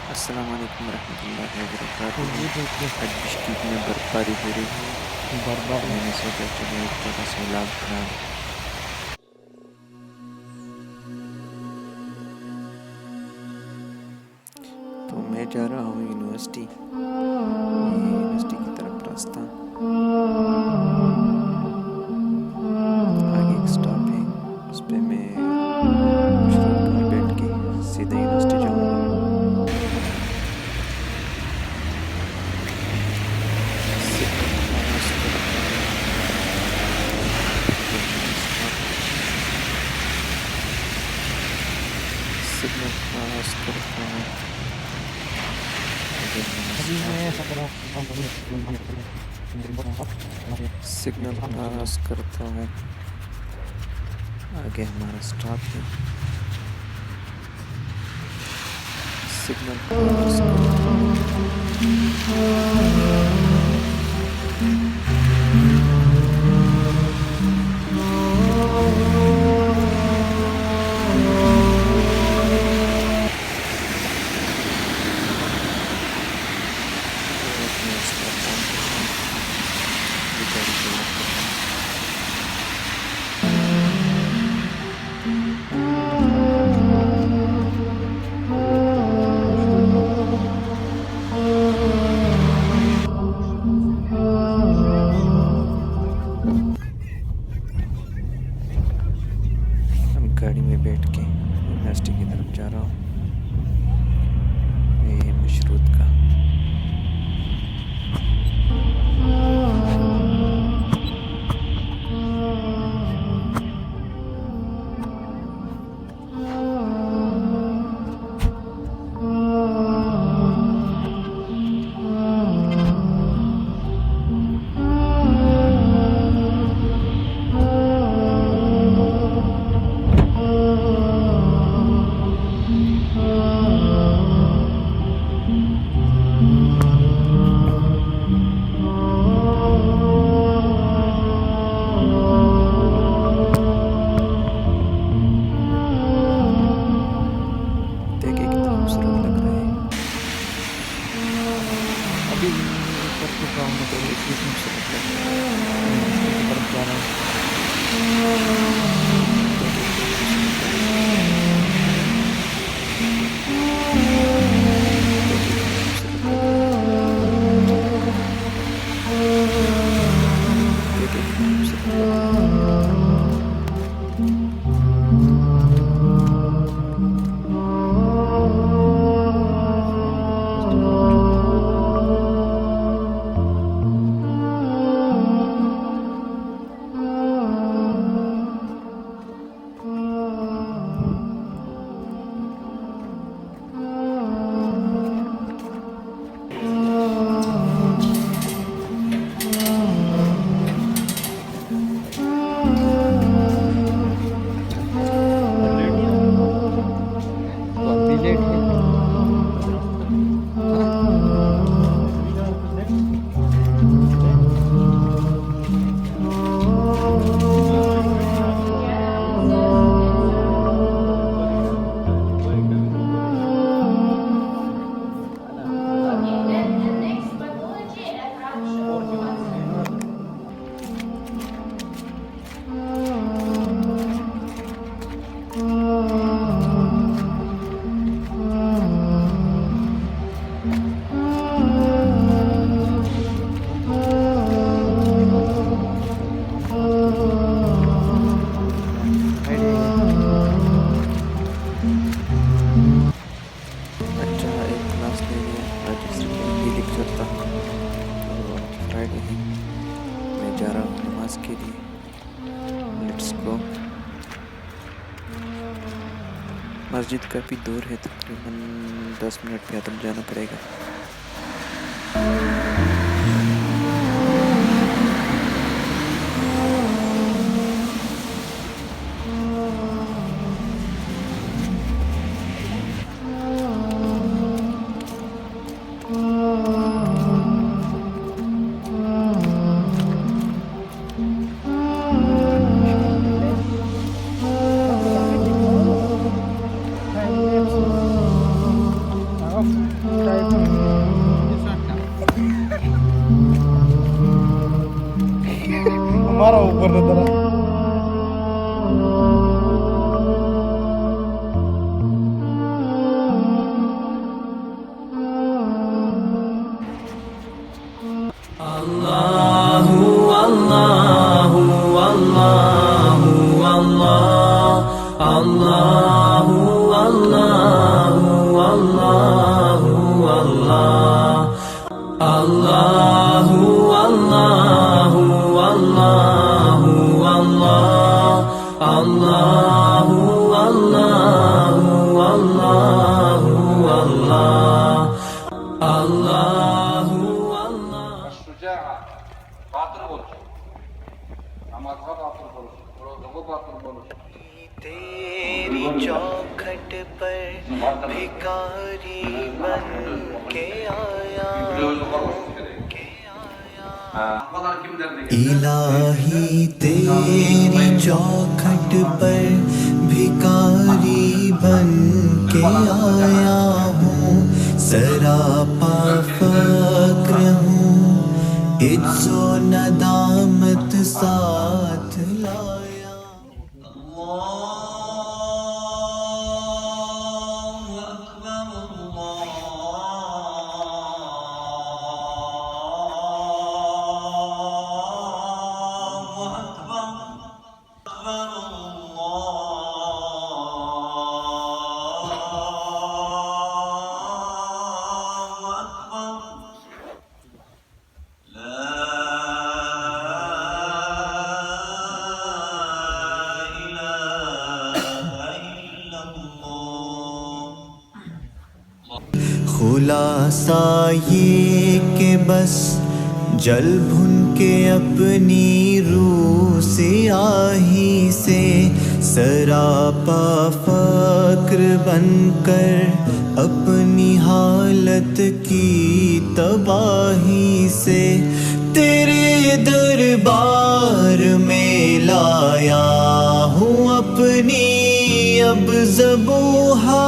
अस्सलाम वालेकुम रहमतुल्लाहि व तो बरकातुहू। ये देखिए आज बिश्केक में बर्फबारी हो रही है, तो बर्बाद मैंने सोचा चलो एक छोटा सा व्लॉग बना लूँ। तो मैं जा रहा हूँ यूनिवर्सिटी। ये यूनिवर्सिटी की तरफ रास्ता, आगे एक स्टॉप है, उस पे मैं मशरूत में बैठ के सीधा यूनिवर्सिटी जाऊँगा। सिग्नल क्रॉस करता हूँ, ये मेरा स्टॉप है। सिग्नल क्रॉस करता हूँ, ये मेरा अभी स्टॉप मैं है। सत्रह सिग्नल क्रॉस करता हूँ, आगे हमारा स्टॉप है। सिग्नल क्रॉस करता हूँ, और मैं स्टॉप ऑन करता हूँ, ये गाड़ी तैयार करता हूँ। अभी मैं स्टॉप कर चुका हूँ ये मशरूत में। अब गाड़ी में बैठ के यूनिवर्सिटी की तरफ जा रहा हूँ। ये है मशरूत का। देखिए कितना खूबसूरत लग रहा है। अभी कर चुका हूँ मैं देखिए कितना प्रवेश खूबसूरत लग रहा है। यूनिवर्सिटी की तरफ जा रहा हूँ। देखिए कितना खूबसूरत लग रहा है। देखिए कितना खूबसूरत लग रहा है। देखिए कितना खूबसूरत लग रहा है। बस मैं यूनिवर्सिटी पहुँच चुका हूँ। और लेट नहीं होगा तो अब भी लेट है। हाँ अभी का कुछ लेट लेट क्लास लेट हुई थी आज। कोई कभी तो कोई है ना बता रहा था और क्यों नहीं हुआ था। फ्राइडे है। अच्छा, एक क्लास ले लिया, राजश्री का हिंदी लेक्चर था। तो आज फ्राइडे है, मैं जा रहा हूँ नमाज के लिए। Let's go. मस्जिद काफ़ी दूर है, तकरीबन 10 मिनट पैदल जाना पड़ेगा। मशरूत निकले हाँ तो कंप्लीट लिखा हुआ था टाइम लैप्स। हाँ इलाही तेरी चौखट पर भिखारी बन के आया हूँ, सरापा फक्र हूँ, इज्जो नदामत साथ लाया। खुलासा ये के बस जल भुन के अपनी रूह से आही से, सरापा फक्र बनकर अपनी हालत की तबाही से, तेरे दरबार में लाया हूँ अपनी अब ज़बूहा